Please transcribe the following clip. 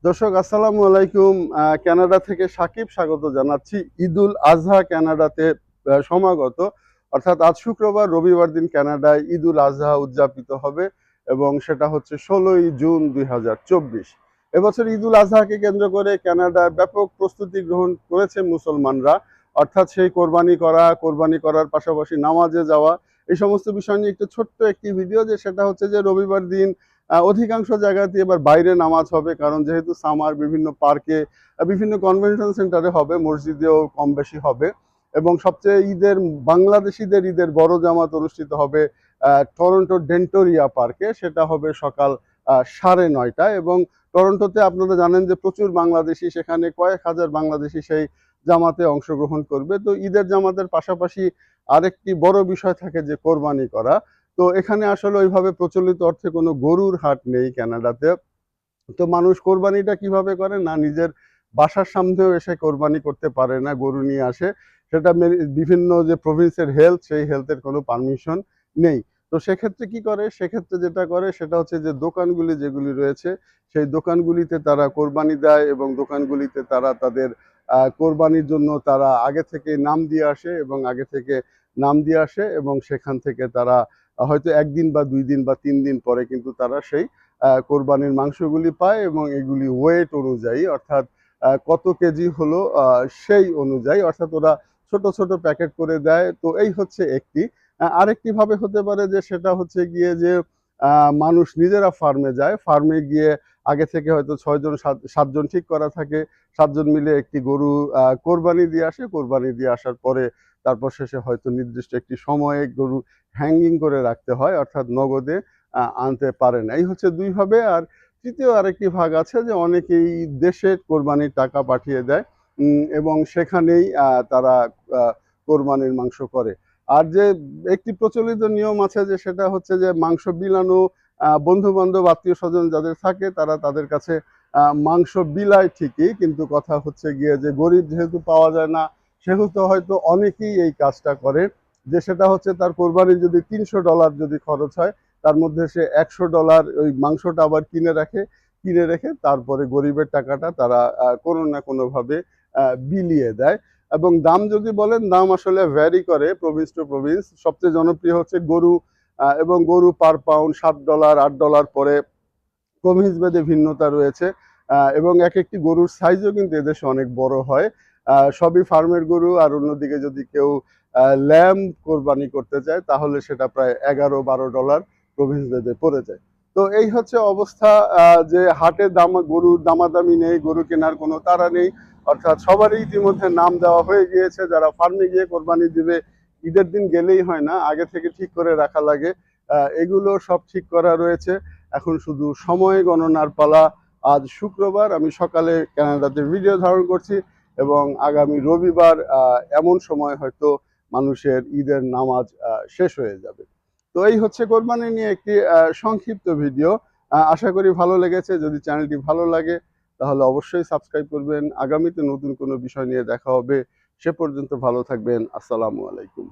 দর্শক আসসালামু আলাইকুম। কানাডা থেকে সাকিব স্বাগত জানাচ্ছি। ঈদুল আজহা কানাডাতে সমাগত, অর্থাৎ আজ শুক্রবার রবিবার দিন কানাডায় ঈদুল আজহা উদযাপিত হবে এবং সেটা হচ্ছে ১৬ই জুন ২০২৪। এবছর ঈদুল আজহাকে কেন্দ্র করে কানাডায় ব্যাপক প্রস্তুতি গ্রহণ করেছে মুসলমানরা, অর্থাৎ সেই কোরবানি করার পাশাপাশি নামাজে যাওয়া, এই সমস্ত বিষয় নিয়ে একটু ছোট্ট একটি ভিডিও, যে সেটা হচ্ছে যে রবিবার দিন অধিকাংশ জায়গাতে এবার বাইরে নামাজ হবে, কারণ যেহেতু সামার বিভিন্ন পার্কে, বিভিন্ন কনভেনশন সেন্টারে হবে, মসজিদেও কম বেশি হবে। এবং সবচেয়ে বাংলাদেশিদের ঈদের বড় জামাত অনুষ্ঠিত হবে টরন্টো ডেন্টোরিয়া পার্কে, সেটা হবে সকাল ৯:৩০ এবং টরন্টোতে আপনারা জানেন যে প্রচুর বাংলাদেশি, সেখানে কয়েক হাজার বাংলাদেশি সেই জামাতে অংশগ্রহণ করবে। তো ঈদের জামাতের পাশাপাশি আরেকটি বড় বিষয় থাকে যে কোরবানি করা। তো এখানে আসলে ওইভাবে প্রচলিত অর্থে কোনো গরুর হাট নেই কানাডাতে। তো মানুষ কোরবানিটা কিভাবে করে না, নিজের বাসার সামনেও এসে কোরবানি করতে পারে না, গরু নিয়ে আসে। সেটা বিভিন্ন যে প্রভিন্সের সেই হেলথের কোনো পারমিশন নেই। তো সেক্ষেত্রে কি করে, সেক্ষেত্রে যেটা করে সেটা হচ্ছে যে দোকানগুলি যেগুলি রয়েছে সেই দোকানগুলিতে তারা কোরবানি দেয় এবং দোকানগুলিতে তারা তাদের কোরবানির জন্য তারা আগে থেকে নাম দিয়ে আসে এবং সেখান থেকে তারা হয়তো ১ দিন বা ২ দিন বা ৩ দিন পরে কিন্তু তারা সেই কোরবানির মাংসগুলি পায় এবং এগুলি ওয়েট অনুযায়ী, অর্থাৎ কত কেজি হলো সেই অনুযায়ী, অর্থাৎ ওরা ছোট ছোট প্যাকেট করে দেয়। তো এই হচ্ছে একটি। আরেকটি ভাবে হতে পারে যে সেটা হচ্ছে গিয়ে যে মানুষ নিজেরা ফার্মে যায়, ফার্মে গিয়ে আগে থেকে হয়তো ৬ জন ৭ জন ঠিক করা থাকে, ৭ জন মিলে একটি গরু কোরবানি দিয়ে আসে। কোরবানি দিয়ে আসার পরে তারপর শেষে হয়তো নির্দিষ্ট একটি সময়ে গরু হ্যাঙ্গিং করে রাখতে হয়, অর্থাৎ নগদে আনতে পারে না। এই হচ্ছে ২ ভাবে। আর তৃতীয় আরেকটি ভাগ আছে যে অনেকেই দেশে কোরবানির টাকা পাঠিয়ে দেয় এবং সেখানেই তারা কোরবানির মাংস করে। আর যে একটি প্রচলিত নিয়ম আছে যে সেটা হচ্ছে যে মাংস বিলানো, বন্ধু-বান্ধব, আত্মীয়-স্বজন যাদের থাকে তারা তাদের কাছে মাংস বিলায় ঠিকই, কিন্তু কথা হচ্ছে গিয়ে যে গরিব যেহেতু পাওয়া যায় না, সেহেতু হয়তো অনেকেই এই কাজটা করে, যে সেটা হচ্ছে তার কোরবানির যদি $৩০০ যদি খরচ হয়, তার মধ্যে সে $১০০ ওই মাংসটা আবার কিনে রেখে তারপরে গরিবের টাকাটা তারা কোনো না কোনোভাবে বিলিয়ে দেয়। এবং দাম যদি বলেন, দাম আসলে ভ্যারি করে প্রভিন্স টু প্রভিন্স। সবচেয়ে জনপ্রিয় হচ্ছে গরু, এবং গরু পার পাউন্ড $৭, $৮ পরে প্রভিন্স ভেদে ভিন্নতা রয়েছে। এবং একটি গরুর সাইজও কিন্তু এদেশে অনেক বড় হয়। সবই ফার্মের গরু। আর অন্যদিকে যদি কেউ ল্যাম্ব কোরবানি করতে চায় তাহলে সেটা প্রায় $১১-১২ প্রভিন্স ভেদে পড়ে যায়। তো এই হচ্ছে অবস্থা, যে হাটে গরুর দামাদামি নেই, গরু কেনার কোনো তাড়া নেই, অর্থাৎ সবারই ইতিমধ্যে নাম দেওয়া হয়ে গিয়েছে। যারা ফার্মে গিয়ে কোরবানি দিবে, ঈদের দিন গেলেই হয় না, আগে থেকে ঠিক করে রাখা লাগে। এগুলো সব ঠিক করা রয়েছে, এখন শুধু সময় গণনার পালা। আজ শুক্রবার, আমি সকালে কানাডাতে ভিডিও ধারণ করছি এবং আগামী রবিবার এমন সময় হয়তো মানুষের ঈদের নামাজ শেষ হয়ে যাবে। তো এই হচ্ছে কোরবানি নিয়ে একটি সংক্ষিপ্ত ভিডিও। আশা করি ভালো লেগেছে। যদি চ্যানেলটি ভালো লাগে তাহলে অবশ্যই সাবস্ক্রাইব করবেন। আগামীতে নতুন কোনো বিষয় নিয়ে দেখা হবে। সে পর্যন্ত ভালো থাকবেন। আসসালামু আলাইকুম।